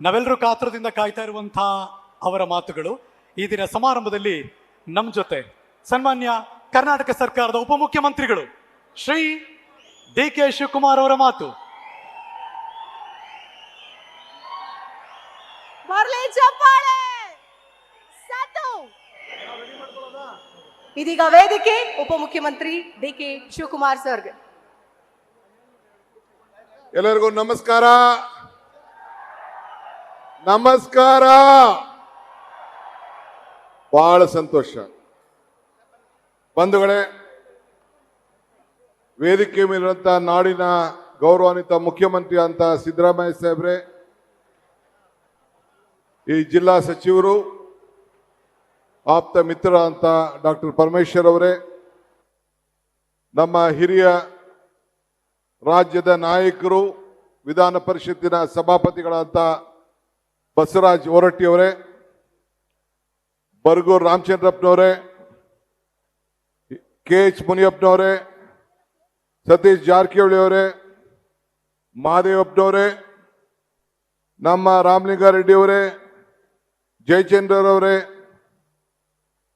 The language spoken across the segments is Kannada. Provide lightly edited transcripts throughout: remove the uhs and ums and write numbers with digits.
ನಾವೆಲ್ಲರೂ ಕಾತುರದಿಂದ ಕಾಯ್ತಾ ಇರುವಂತಹ ಅವರ ಮಾತುಗಳು ಈ ದಿನ ಸಮಾರಂಭದಲ್ಲಿ ನಮ್ಮ ಜೊತೆ ಸನ್ಮಾನ್ಯ ಕರ್ನಾಟಕ ಸರ್ಕಾರದ ಉಪಮುಖ್ಯಮಂತ್ರಿಗಳು ಶ್ರೀ ಡಿ.ಕೆ. ಶಿವಕುಮಾರ್ ಅವರ ಮಾತು. ಇದೀಗ ವೇದಿಕೆ ಉಪಮುಖ್ಯಮಂತ್ರಿ ಡಿ.ಕೆ. ಶಿವಕುಮಾರ್ ಸರ್ಗೆ. ಎಲ್ಲರಿಗೂ ನಮಸ್ಕಾರ. ನಮಸ್ಕಾರ. ಬಹಳ ಸಂತೋಷ ಬಂಧುಗಳೇ, ವೇದಿಕೆ ಮೇಲಿರುವಂತ ನಾಡಿನ ಗೌರವಾನ್ವಿತ ಮುಖ್ಯಮಂತ್ರಿ ಅಂತ ಸಿದ್ದರಾಮಯ್ಯ ಸಾಹೇಬ್ರೆ, ಈ ಜಿಲ್ಲಾ ಸಚಿವರು, ಆಪ್ತ ಮಿತ್ರ ಅಂತ ಡಾಕ್ಟರ್ ಪರಮೇಶ್ವರ್ ಅವರೇ, ನಮ್ಮ ಹಿರಿಯ ರಾಜ್ಯದ ನಾಯಕರು, ವಿಧಾನ ಪರಿಷತ್ತಿನ ಸಭಾಪತಿಗಳಾದ ಬಸವರಾಜ್ ಹೊರಟ್ಟಿ ಅವರೇ, ಬರಗೂರು ರಾಮಚಂದ್ರಪ್ಪನವರೇ, ಕೆ.ಎಚ್. ಮುನಿಯಪ್ಪನವರೇ, ಸತೀಶ್ ಜಾರಕಿಹೊಳಿ ಅವರೇ, ಮಹಾದೇವಪ್ಪನವರೇ, ನಮ್ಮ ರಾಮಲಿಂಗಾರೆಡ್ಡಿ ಅವರೇ, ಜಯಚಂದ್ರರವರೇ,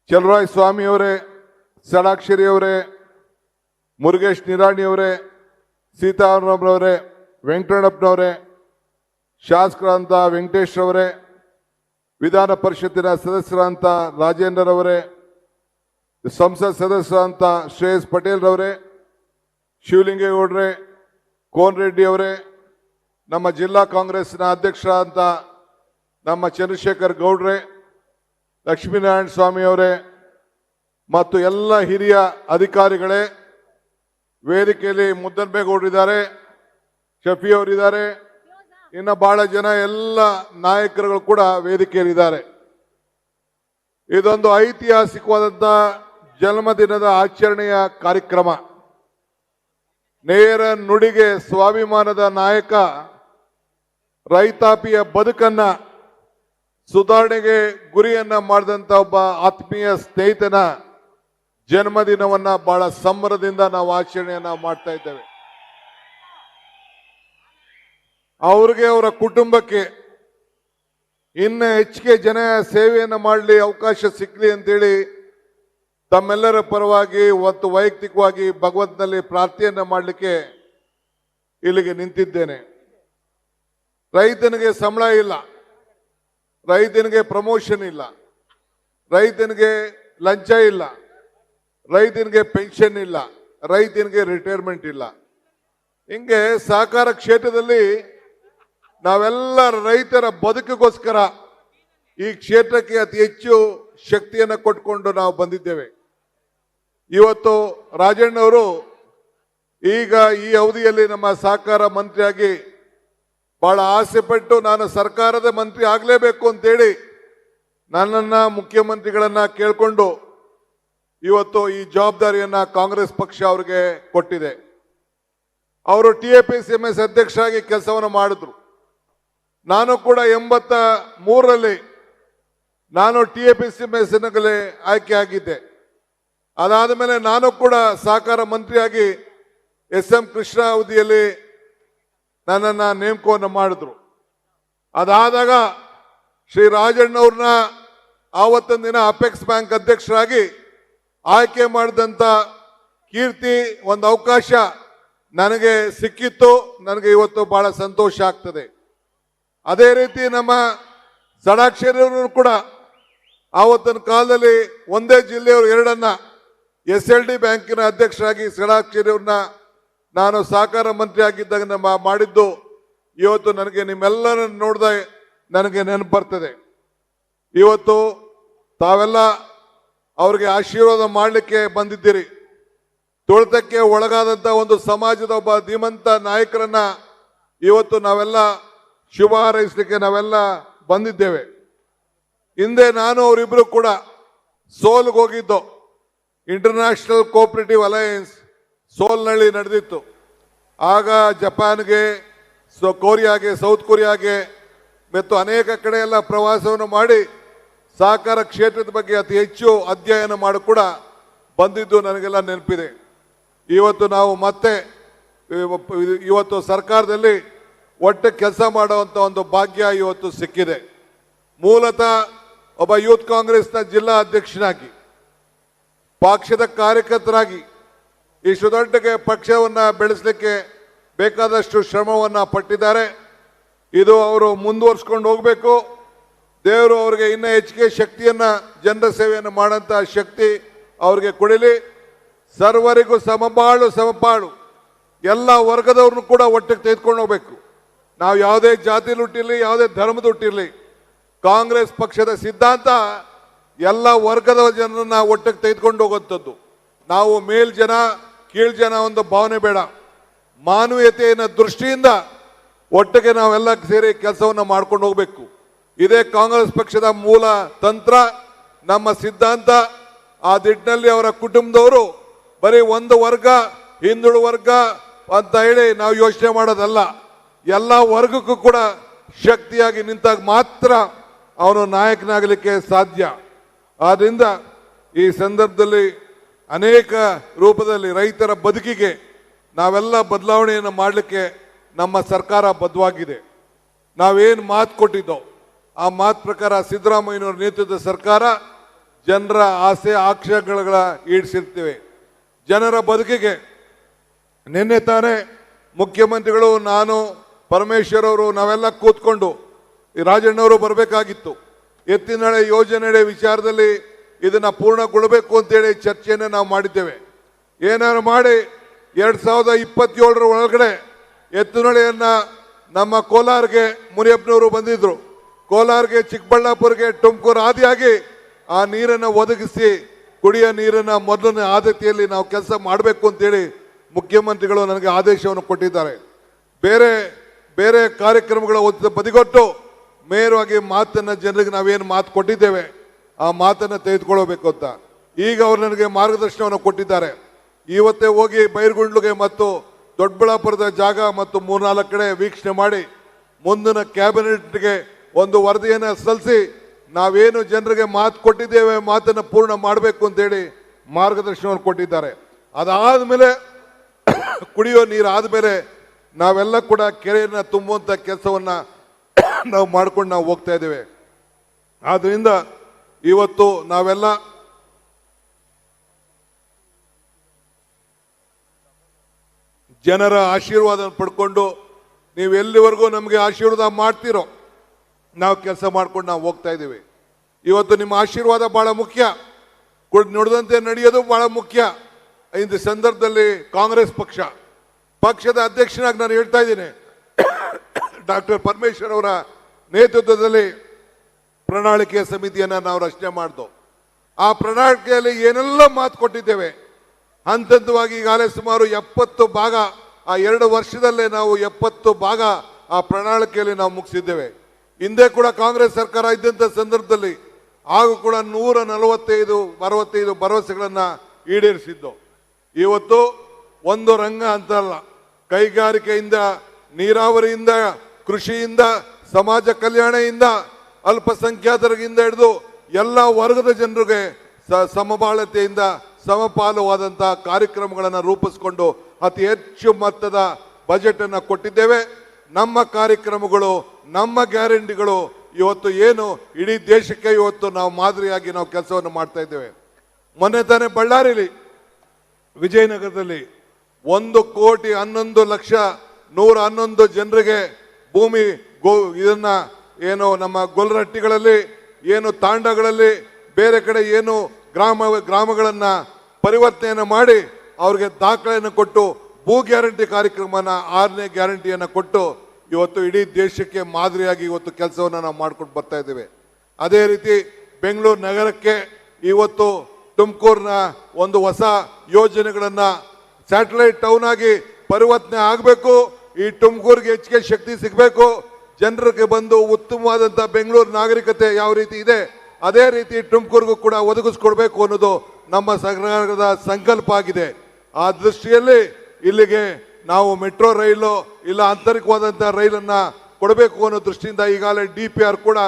ಚಲರಾಯ ಸ್ವಾಮಿ ಅವರೇ, ಷಡಾಕ್ಷರಿ ಅವರೇ, ಮುರುಗೇಶ್ ನಿರಾಣಿ ಅವರೇ, ಸೀತಾರಾಮರವರೇ, ವೆಂಕಟಣ್ಣಪ್ಪನವರೇ, ಶಾಸಕರಂತ ವೆಂಕಟೇಶ್ ಅವರೇ, ವಿಧಾನ ಪರಿಷತ್ತಿನ ಸದಸ್ಯರಂತ ರಾಜೇಂದ್ರ ಅವರೇ, ಸಂಸತ್ ಸದಸ್ಯರಂತ ಶ್ರೇಯಸ್ ಪಟೇಲ್ ರವರೇ, ಶಿವಲಿಂಗೇಗೌಡ್ರೆ, ಕೋನ್ ರೆಡ್ಡಿ ಅವರೇ, ನಮ್ಮ ಜಿಲ್ಲಾ ಕಾಂಗ್ರೆಸ್ನ ಅಧ್ಯಕ್ಷರಾದಂತ ನಮ್ಮ ಚಂದ್ರಶೇಖರ್ ಗೌಡ್ರೆ, ಲಕ್ಷ್ಮೀನಾರಾಯಣ ಸ್ವಾಮಿ ಅವರೇ ಮತ್ತು ಎಲ್ಲ ಹಿರಿಯ ಅಧಿಕಾರಿಗಳೇ, ವೇದಿಕೆಯಲ್ಲಿ ಮುದ್ದನ್ಮೇಗೌಡರಿದ್ದಾರೆ, ಶಫಿ ಅವರಿದ್ದಾರೆ, ಇನ್ನು ಬಹಳ ಜನ ಎಲ್ಲ ನಾಯಕರುಗಳು ಕೂಡ ವೇದಿಕೆಯಲ್ಲಿದ್ದಾರೆ. ಇದೊಂದು ಐತಿಹಾಸಿಕವಾದಂಥ ಜನ್ಮದಿನದ ಆಚರಣೆಯ ಕಾರ್ಯಕ್ರಮ. ನೇರ ನುಡಿಗೆ ಸ್ವಾಭಿಮಾನದ ನಾಯಕ, ರೈತಾಪಿಯ ಬದುಕನ್ನ ಸುಧಾರಣೆಗೆ ಗುರಿಯನ್ನ ಮಾಡಿದಂತ ಒಬ್ಬ ಆತ್ಮೀಯ ಸ್ನೇಹಿತನ ಜನ್ಮದಿನವನ್ನ ಬಹಳ ಸಂಭ್ರಮದಿಂದ ನಾವು ಆಚರಣೆಯನ್ನ ಮಾಡ್ತಾ ಇದ್ದೇವೆ. ಅವ್ರಿಗೆ, ಅವರ ಕುಟುಂಬಕ್ಕೆ ಇನ್ನು ಹೆಚ್ಚಿಗೆ ಜನ ಸೇವೆಯನ್ನು ಮಾಡಲಿ, ಅವಕಾಶ ಸಿಕ್ಕಲಿ ಅಂತೇಳಿ ತಮ್ಮೆಲ್ಲರ ಪರವಾಗಿ ಮತ್ತು ವೈಯಕ್ತಿಕವಾಗಿ ಭಗವಂತನಲ್ಲಿ ಪ್ರಾರ್ಥನೆಯನ್ನ ಮಾಡಲಿಕ್ಕೆ ಇಲ್ಲಿಗೆ ನಿಂತಿದ್ದೇನೆ. ರೈತನಿಗೆ ಸಂಬಳ ಇಲ್ಲ, ರೈತನಿಗೆ ಪ್ರಮೋಷನ್ ಇಲ್ಲ, ರೈತನಿಗೆ ಲಂಚ ಇಲ್ಲ, ರೈತನಿಗೆ ಪೆನ್ಷನ್ ಇಲ್ಲ, ರೈತನಿಗೆ ರಿಟೈರ್ಮೆಂಟ್ ಇಲ್ಲ. ಹಿಂಗೆ ಸಹಕಾರ ಕ್ಷೇತ್ರದಲ್ಲಿ ನಾವೆಲ್ಲ ರೈತರ ಬದುಕಿಗೋಸ್ಕರ ಈ ಕ್ಷೇತ್ರಕ್ಕೆ ಅತಿ ಹೆಚ್ಚು ಶಕ್ತಿಯನ್ನು ಕೊಟ್ಕೊಂಡು ನಾವು ಬಂದಿದ್ದೇವೆ. ಇವತ್ತು ರಾಜಣ್ಣವರು ಈಗ ಈ ಅವಧಿಯಲ್ಲಿ ನಮ್ಮ ಸಹಕಾರ ಮಂತ್ರಿಯಾಗಿ ಬಹಳ ಆಸೆ ಪಟ್ಟು ನಾನು ಸರ್ಕಾರದ ಮಂತ್ರಿ ಆಗಲೇಬೇಕು ಅಂತೇಳಿ ನನ್ನನ್ನ ಮುಖ್ಯಮಂತ್ರಿಗಳನ್ನ ಕೇಳಿಕೊಂಡು ಇವತ್ತು ಈ ಜವಾಬ್ದಾರಿಯನ್ನ ಕಾಂಗ್ರೆಸ್ ಪಕ್ಷ ಅವರಿಗೆ ಕೊಟ್ಟಿದೆ. ಅವರು TAPCMS ಅಧ್ಯಕ್ಷರಾಗಿ ಕೆಲಸವನ್ನು ಮಾಡಿದ್ರು. ನಾನು ಕೂಡ 83ರಲ್ಲಿ ನಾನು TAPCMS ಆಯ್ಕೆ ಆಗಿದ್ದೆ. ಅದಾದ ಮೇಲೆ ನಾನು ಕೂಡ ಸಹಕಾರ ಮಂತ್ರಿಯಾಗಿ SM ಕೃಷ್ಣ ಅವಧಿಯಲ್ಲಿ ನನ್ನನ್ನು ನೇಮಕವನ್ನು ಮಾಡಿದ್ರು. ಅದಾದಾಗ ಶ್ರೀ ರಾಜಣ್ಣವ್ರನ್ನ ಆವತ್ತಿನ ದಿನ ಅಪೆಕ್ಸ್ ಬ್ಯಾಂಕ್ ಅಧ್ಯಕ್ಷರಾಗಿ ಆಯ್ಕೆ ಮಾಡಿದಂಥ ಕೀರ್ತಿ, ಒಂದು ಅವಕಾಶ ನನಗೆ ಸಿಕ್ಕಿತ್ತು. ನನಗೆ ಇವತ್ತು ಬಹಳ ಸಂತೋಷ ಆಗ್ತದೆ. ಅದೇ ರೀತಿ ನಮ್ಮ ಷಡಾಕ್ಷರಿಯವರು ಕೂಡ ಆವತ್ತಿನ ಕಾಲದಲ್ಲಿ ಒಂದೇ ಜಿಲ್ಲೆಯವರು ಎರಡನ್ನ SLD ಬ್ಯಾಂಕಿನ ಅಧ್ಯಕ್ಷರಾಗಿ ಷಡಾಕ್ಷರಿಯವ್ರನ್ನ ನಾನು ಸಹಕಾರ ಮಂತ್ರಿ ಆಗಿದ್ದಾಗ ಮಾಡಿದ್ದು ಇವತ್ತು ನನಗೆ ನಿಮ್ಮೆಲ್ಲರನ್ನು ನೋಡಿದ ನನಗೆ ನೆನಪು ಬರ್ತದೆ. ಇವತ್ತು ತಾವೆಲ್ಲ ಅವ್ರಿಗೆ ಆಶೀರ್ವಾದ ಮಾಡಲಿಕ್ಕೆ ಬಂದಿದ್ದೀರಿ. ತುಳಿತಕ್ಕೆ ಒಳಗಾದಂಥ ಒಂದು ಸಮಾಜದ ಒಬ್ಬ ಧೀಮಂತ ನಾಯಕರನ್ನ ಇವತ್ತು ನಾವೆಲ್ಲ ಶುಭ ಹಾರೈಸಲಿಕ್ಕೆ ನಾವೆಲ್ಲ ಬಂದಿದ್ದೇವೆ. ಹಿಂದೆ ನಾನು ಅವರಿಬ್ರು ಕೂಡ ಸೋಲ್ಗೆ ಹೋಗಿದ್ದು. ಇಂಟರ್ನ್ಯಾಷನಲ್ ಕೋಆಪರೇಟಿವ್ ಅಲಯನ್ಸ್ ಸೋಲ್ನಲ್ಲಿ ನಡೆದಿತ್ತು. ಆಗ ಜಪಾನ್ಗೆ, ಕೊರಿಯಾಗೆ, ಸೌತ್ ಕೊರಿಯಾಗೆ ಮತ್ತು ಅನೇಕ ಕಡೆ ಎಲ್ಲ ಪ್ರವಾಸವನ್ನು ಮಾಡಿ ಸಹಕಾರ ಕ್ಷೇತ್ರದ ಬಗ್ಗೆ ಅತಿ ಹೆಚ್ಚು ಅಧ್ಯಯನ ಮಾಡಿ ಕೂಡ ಬಂದಿದ್ದು ನನಗೆಲ್ಲ ನೆನಪಿದೆ. ಇವತ್ತು ನಾವು ಮತ್ತೆ ಇವತ್ತು ಸರ್ಕಾರದಲ್ಲಿ ಒಟ್ಟು ಕೆಲಸ ಮಾಡುವಂತ ಒಂದು ಭಾಗ್ಯ ಇವತ್ತು ಸಿಕ್ಕಿದೆ. ಮೂಲತಃ ಒಬ್ಬ ಯೂತ್ ಕಾಂಗ್ರೆಸ್ನ ಜಿಲ್ಲಾ ಅಧ್ಯಕ್ಷನಾಗಿ, ಪಕ್ಷದ ಕಾರ್ಯಕರ್ತರಾಗಿ ಇಷ್ಟು ದೊಡ್ಡ ಪಕ್ಷವನ್ನ ಬೆಳೆಸಲಿಕ್ಕೆ ಬೇಕಾದಷ್ಟು ಶ್ರಮವನ್ನ ಪಟ್ಟಿದ್ದಾರೆ. ಇದು ಅವರು ಮುಂದುವರಿಸ್ಕೊಂಡು ಹೋಗಬೇಕು. ದೇವರು ಅವರಿಗೆ ಇನ್ನೂ ಹೆಚ್ಚಿಗೆ ಶಕ್ತಿಯನ್ನ, ಜನರ ಸೇವೆಯನ್ನು ಮಾಡೋಂಥ ಶಕ್ತಿ ಅವ್ರಿಗೆ ಕೊಡಲಿ. ಸರ್ವರಿಗೂ ಸಮಪಾಳು ಎಲ್ಲ ವರ್ಗದವ್ರನ್ನು ಕೂಡ ಒಟ್ಟಿಗೆ ತೆಗೆದುಕೊಂಡು ಹೋಗ್ಬೇಕು. ನಾವು ಯಾವುದೇ ಜಾತಿಲಿ ಹುಟ್ಟಿರಲಿ, ಯಾವುದೇ ಧರ್ಮದ ಹುಟ್ಟಿರಲಿ, ಕಾಂಗ್ರೆಸ್ ಪಕ್ಷದ ಸಿದ್ಧಾಂತ ಎಲ್ಲ ವರ್ಗದ ಜನರನ್ನ ಒಟ್ಟಿಗೆ ತೆಗೆದುಕೊಂಡು ಹೋಗುವಂಥದ್ದು. ನಾವು ಮೇಲ್ ಜನ ಕೀಳ್ ಜನ ಒಂದು ಭಾವನೆ ಬೇಡ. ಮಾನವೀಯತೆಯ ದೃಷ್ಟಿಯಿಂದ ಒಟ್ಟಿಗೆ ನಾವೆಲ್ಲ ಸೇರಿ ಕೆಲಸವನ್ನು ಮಾಡ್ಕೊಂಡು ಹೋಗ್ಬೇಕು. ಇದೇ ಕಾಂಗ್ರೆಸ್ ಪಕ್ಷದ ಮೂಲ ತಂತ್ರ, ನಮ್ಮ ಸಿದ್ಧಾಂತ. ಆ ದಿಟ್ಟಿನಲ್ಲಿ ಅವರ ಕುಟುಂಬದವರು ಬರೀ ಒಂದು ವರ್ಗ, ಹಿಂದುಳಿದ ವರ್ಗ ಅಂತ ಹೇಳಿ ನಾವು ಯೋಚನೆ ಮಾಡೋದಲ್ಲ. ಎಲ್ಲ ವರ್ಗಕ್ಕೂ ಕೂಡ ಶಕ್ತಿಯಾಗಿ ನಿಂತಾಗ ಮಾತ್ರ ಅವನು ನಾಯಕನಾಗಲಿಕ್ಕೆ ಸಾಧ್ಯ. ಆದ್ರಿಂದ ಈ ಸಂದರ್ಭದಲ್ಲಿ ಅನೇಕ ರೂಪದಲ್ಲಿ ರೈತರ ಬದುಕಿಗೆ ನಾವೆಲ್ಲ ಬದಲಾವಣೆಯನ್ನು ಮಾಡಲಿಕ್ಕೆ ನಮ್ಮ ಸರ್ಕಾರ ಬದ್ಧವಾಗಿದೆ. ನಾವೇನು ಮಾತು ಕೊಟ್ಟಿದ್ದೋ ಆ ಮಾತು ಪ್ರಕಾರ ಸಿದ್ದರಾಮಯ್ಯನವರ ನೇತೃತ್ವದ ಸರ್ಕಾರ ಜನರ ಆಸೆ ಆಕ್ಷೇಪಗಳ ಈಡೇರಿಸಿರ್ತೇವೆ. ಜನರ ಬದುಕಿಗೆ ನಿನ್ನೆ ತಾನೇ ಮುಖ್ಯಮಂತ್ರಿಗಳು, ನಾನು, ಪರಮೇಶ್ವರ್ ಅವರು ನಾವೆಲ್ಲ ಕೂತ್ಕೊಂಡು, ಈ ರಾಜಣ್ಣವರು ಬರಬೇಕಾಗಿತ್ತು, ಎತ್ತಿನಹೊಳೆ ಯೋಜನೆ ವಿಚಾರದಲ್ಲಿ ಇದನ್ನ ಪೂರ್ಣಗೊಳ್ಳಬೇಕು ಅಂತೇಳಿ ಚರ್ಚೆಯನ್ನು ನಾವು ಮಾಡಿದ್ದೇವೆ. ಏನಾದ್ರು ಮಾಡಿ 2027 ಒಳಗಡೆ ಎತ್ತಿನಹೊಳೆಯನ್ನ ನಮ್ಮ ಕೋಲಾರ್ಗೆ ಮುನಿಯಪ್ಪನವರು ಬಂದಿದ್ರು, ಕೋಲಾರ್ಗೆ, ಚಿಕ್ಕಬಳ್ಳಾಪುರ್ಗೆ, ತುಮಕೂರು ಆದಿಯಾಗಿ ಆ ನೀರನ್ನು ಒದಗಿಸಿ ಕುಡಿಯ ನೀರನ್ನ ಮೊದಲನೇ ಆದ್ಯತೆಯಲ್ಲಿ ನಾವು ಕೆಲಸ ಮಾಡಬೇಕು ಅಂತೇಳಿ ಮುಖ್ಯಮಂತ್ರಿಗಳು ನನಗೆ ಆದೇಶವನ್ನು ಕೊಟ್ಟಿದ್ದಾರೆ. ಬೇರೆ ಬೇರೆ ಕಾರ್ಯಕ್ರಮಗಳ ಬದಿಗೊಟ್ಟು ನೇರವಾಗಿ ಮಾತನ್ನ ಜನರಿಗೆ ನಾವೇನು ಮಾತು ಕೊಟ್ಟಿದ್ದೇವೆ ಆ ಮಾತನ್ನ ತೆಗೆದುಕೊಳ್ಳಬೇಕು ಅಂತ ಈಗ ಅವರು ನನಗೆ ಮಾರ್ಗದರ್ಶನವನ್ನು ಕೊಟ್ಟಿದ್ದಾರೆ. ಇವತ್ತೇ ಹೋಗಿ ಬೈರ್ಗುಂಡ್ಲುಗೆ ಮತ್ತು ದೊಡ್ಡಬಳ್ಳಾಪುರದ ಜಾಗ ಮತ್ತು 3-4 ಕಡೆ ವೀಕ್ಷಣೆ ಮಾಡಿ ಮುಂದಿನ ಕ್ಯಾಬಿನೆಟ್ಗೆ ಒಂದು ವರದಿಯನ್ನು ಸಲ್ಲಿಸಿ ನಾವೇನು ಜನರಿಗೆ ಮಾತು ಕೊಟ್ಟಿದ್ದೇವೆ ಮಾತನ್ನು ಪೂರ್ಣ ಮಾಡಬೇಕು ಅಂತೇಳಿ ಮಾರ್ಗದರ್ಶನವನ್ನು ಕೊಟ್ಟಿದ್ದಾರೆ. ಅದಾದ್ಮೇಲೆ ಕುಡಿಯೋ ನೀರು ಆದ್ಮೇಲೆ ನಾವೆಲ್ಲ ಕೂಡ ಕೆರೆಯನ್ನು ತುಂಬುವಂತ ಕೆಲಸವನ್ನ ನಾವು ಮಾಡ್ಕೊಂಡು ನಾವು ಹೋಗ್ತಾ ಇದ್ದೇವೆ. ಆದ್ರಿಂದ ಇವತ್ತು ನಾವೆಲ್ಲ ಜನರ ಆಶೀರ್ವಾದ ಪಡ್ಕೊಂಡು, ನೀವು ಎಲ್ಲಿವರೆಗೂ ನಮಗೆ ಆಶೀರ್ವಾದ ಮಾಡ್ತೀರೋ ನಾವು ಕೆಲಸ ಮಾಡ್ಕೊಂಡು ನಾವು ಹೋಗ್ತಾ ಇದ್ದೀವಿ. ಇವತ್ತು ನಿಮ್ಮ ಆಶೀರ್ವಾದ ಬಹಳ ಮುಖ್ಯ, ನುಡಿದಂತೆ ನಡೆಯೋದು ಬಹಳ ಮುಖ್ಯ. ಇಂಥ ಸಂದರ್ಭದಲ್ಲಿ ಕಾಂಗ್ರೆಸ್ ಪಕ್ಷದ ಅಧ್ಯಕ್ಷನಾಗಿ ನಾನು ಹೇಳ್ತಾ ಇದ್ದೀನಿ, ಡಾಕ್ಟರ್ ಪರಮೇಶ್ವರ್ ಅವರ ನೇತೃತ್ವದಲ್ಲಿ ಪ್ರಣಾಳಿಕೆ ಸಮಿತಿಯನ್ನು ನಾವು ರಚನೆ ಮಾಡಿದ್ವು. ಆ ಪ್ರಣಾಳಿಕೆಯಲ್ಲಿ ಏನೆಲ್ಲ ಮಾತು ಕೊಟ್ಟಿದ್ದೇವೆ ಹಂತವಾಗಿ ಈಗಾಗಲೇ ಸುಮಾರು 70 ಭಾಗ, ಆ 2 ವರ್ಷದಲ್ಲೇ ನಾವು 70 ಭಾಗ ಆ ಪ್ರಣಾಳಿಕೆಯಲ್ಲಿ ನಾವು ಮುಗಿಸಿದ್ದೇವೆ. ಹಿಂದೆ ಕೂಡ ಕಾಂಗ್ರೆಸ್ ಸರ್ಕಾರ ಇದ್ದಂಥ ಸಂದರ್ಭದಲ್ಲಿ ಹಾಗೂ ಕೂಡ 145-65 ಭರವಸೆಗಳನ್ನು ಈಡೇರಿಸಿದ್ದು. ಇವತ್ತು ಒಂದು ರಂಗ ಅಂತಲ್ಲ, ಕೈಗಾರಿಕೆಯಿಂದ, ನೀರಾವರಿಯಿಂದ, ಕೃಷಿಯಿಂದ, ಸಮಾಜ ಕಲ್ಯಾಣದಿಂದ, ಅಲ್ಪಸಂಖ್ಯಾತರಿಗಿಂದ ಹಿಡಿದು ಎಲ್ಲ ವರ್ಗದ ಜನರಿಗೆ ಸಮಬಾಳತೆಯಿಂದ ಸಮಪಾಲುವಾದಂತಹ ಕಾರ್ಯಕ್ರಮಗಳನ್ನು ರೂಪಿಸಿಕೊಂಡು ಅತಿ ಹೆಚ್ಚು ಮೊತ್ತದ ಬಜೆಟ್ ಅನ್ನು ಕೊಟ್ಟಿದ್ದೇವೆ. ನಮ್ಮ ಕಾರ್ಯಕ್ರಮಗಳು, ನಮ್ಮ ಗ್ಯಾರಂಟಿಗಳು ಇವತ್ತು ಏನು ಇಡೀ ದೇಶಕ್ಕೆ ಇವತ್ತು ನಾವು ಮಾದರಿಯಾಗಿ ನಾವು ಕೆಲಸವನ್ನು ಮಾಡ್ತಾ ಇದ್ದೇವೆ. ಮೊನ್ನೆ ತಾನೇ ಬಳ್ಳಾರಿಲಿ, ವಿಜಯನಗರದಲ್ಲಿ 1,11,111 ಜನರಿಗೆ ಭೂಮಿ ಇದನ್ನ ಏನು ನಮ್ಮ ಗೊಲ್ರಟ್ಟಿಗಳಲ್ಲಿ, ಏನು ತಾಂಡಗಳಲ್ಲಿ, ಬೇರೆ ಕಡೆ ಏನು ಗ್ರಾಮಗಳನ್ನ ಪರಿವರ್ತನೆಯನ್ನು ಮಾಡಿ ಅವ್ರಿಗೆ ದಾಖಲೆಯನ್ನು ಕೊಟ್ಟು ಭೂ ಗ್ಯಾರಂಟಿ ಕಾರ್ಯಕ್ರಮನ 6ನೇ ಗ್ಯಾರಂಟಿಯನ್ನು ಕೊಟ್ಟು ಇವತ್ತು ಇಡೀ ದೇಶಕ್ಕೆ ಮಾದರಿಯಾಗಿ ಇವತ್ತು ಕೆಲಸವನ್ನು ನಾವು ಮಾಡ್ಕೊಂಡು ಬರ್ತಾ ಇದ್ದೇವೆ. ಅದೇ ರೀತಿ ಬೆಂಗಳೂರು ನಗರಕ್ಕೆ ಇವತ್ತು ತುಮಕೂರಿನ ಒಂದು ಹೊಸ ಯೋಜನೆಗಳನ್ನ ಸ್ಯಾಟಲೈಟ್ ಟೌನ್ ಆಗಿ ಪರಿವರ್ತನೆ ಆಗಬೇಕು. ಈ ತುಮಕೂರಿಗೆ ಹೆಚ್ಚಿಗೆ ಶಕ್ತಿ ಸಿಗಬೇಕು. ಜನರಿಗೆ ಬಂದು ಉತ್ತಮವಾದಂತಹ ಬೆಂಗಳೂರು ನಾಗರಿಕತೆ ಯಾವ ರೀತಿ ಇದೆ ಅದೇ ರೀತಿ ತುಮಕೂರಿಗೂ ಕೂಡ ಒದಗಿಸ್ಕೊಡ್ಬೇಕು ಅನ್ನೋದು ನಮ್ಮ ಸರ್ಕಾರದ ಸಂಕಲ್ಪ ಆಗಿದೆ. ಆ ದೃಷ್ಟಿಯಲ್ಲಿ ಇಲ್ಲಿಗೆ ನಾವು ಮೆಟ್ರೋ ರೈಲು ಇಲ್ಲ ಆಂತರಿಕವಾದಂತಹ ರೈಲನ್ನ ಕೊಡಬೇಕು ಅನ್ನೋ ದೃಷ್ಟಿಯಿಂದ ಈಗಾಗಲೇ DPR ಕೂಡ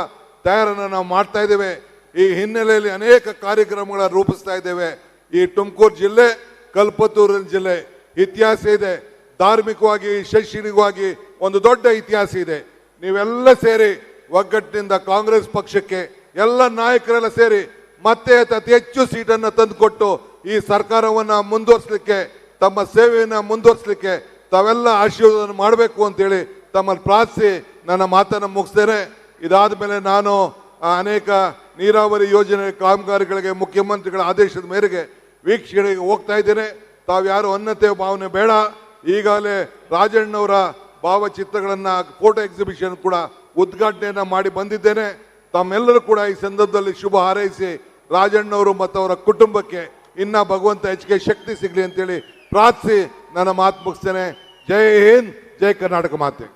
ತಯಾರನ್ನು ನಾವು ಮಾಡ್ತಾ ಇದ್ದೇವೆ. ಈ ಹಿನ್ನೆಲೆಯಲ್ಲಿ ಅನೇಕ ಕಾರ್ಯಕ್ರಮಗಳ ರೂಪಿಸ್ತಾ ಇದ್ದೇವೆ. ಈ ತುಮಕೂರು ಜಿಲ್ಲೆ ಕಲ್ಪತೂರಿನ ಜಿಲ್ಲೆ, ಇತಿಹಾಸ ಇದೆ, ಧಾರ್ಮಿಕವಾಗಿ, ಶೈಕ್ಷಣಿಕವಾಗಿ ಒಂದು ದೊಡ್ಡ ಇತಿಹಾಸ ಇದೆ. ನೀವೆಲ್ಲ ಸೇರಿ ಒಗ್ಗಟ್ಟಿನಿಂದ ಕಾಂಗ್ರೆಸ್ ಪಕ್ಷಕ್ಕೆ ಎಲ್ಲ ನಾಯಕರೆಲ್ಲ ಸೇರಿ ಮತ್ತೆ ಅತಿ ಹೆಚ್ಚು ಸೀಟನ್ನು ತಂದುಕೊಟ್ಟು ಈ ಸರ್ಕಾರವನ್ನು ಮುಂದುವರಿಸಲಿಕ್ಕೆ, ತಮ್ಮ ಸೇವೆಯನ್ನು ಮುಂದುವರಿಸಲಿಕ್ಕೆ ತಾವೆಲ್ಲ ಆಶೀರ್ವಾದ ಮಾಡಬೇಕು ಅಂತೇಳಿ ತಮ್ಮಲ್ಲಿ ಪ್ರಾರ್ಥಿಸಿ ನನ್ನ ಮಾತನ್ನು ಮುಗಿಸ್ತೇನೆ. ಇದಾದ ಮೇಲೆ ನಾನು ಅನೇಕ ನೀರಾವರಿ ಯೋಜನೆ ಕಾಮಗಾರಿಗಳಿಗೆ ಮುಖ್ಯಮಂತ್ರಿಗಳ ಆದೇಶದ ಮೇರೆಗೆ ವೀಕ್ಷಣೆಗೆ ಹೋಗ್ತಾ ಇದ್ದೇನೆ. ತಾವ್ಯಾರು ಅನ್ನತೆ ಭಾವನೆ ಬೇಡ. ಈಗಾಗಲೇ ರಾಜಣ್ಣವರ ಭಾವಚಿತ್ರಗಳನ್ನು ಫೋಟೋ ಎಕ್ಸಿಬಿಷನ್ ಕೂಡ ಉದ್ಘಾಟನೆಯನ್ನ ಮಾಡಿ ಬಂದಿದ್ದೇನೆ. ತಮ್ಮೆಲ್ಲರೂ ಕೂಡ ಈ ಸಂದರ್ಭದಲ್ಲಿ ಶುಭ ಹಾರೈಸಿ ರಾಜಣ್ಣವರು ಮತ್ತು ಅವರ ಕುಟುಂಬಕ್ಕೆ ಇನ್ನ ಭಗವಂತ ಹೆಚ್ಚಿಗೆ ಶಕ್ತಿ ಸಿಗಲಿ ಅಂತೇಳಿ ಪ್ರಾರ್ಥಿಸಿ ನನ್ನ ಮಾತು ಮುಗಿಸ್ತೇನೆ. ಜೈ ಹಿಂದ್, ಜೈ ಕರ್ನಾಟಕ ಮಾತೆ.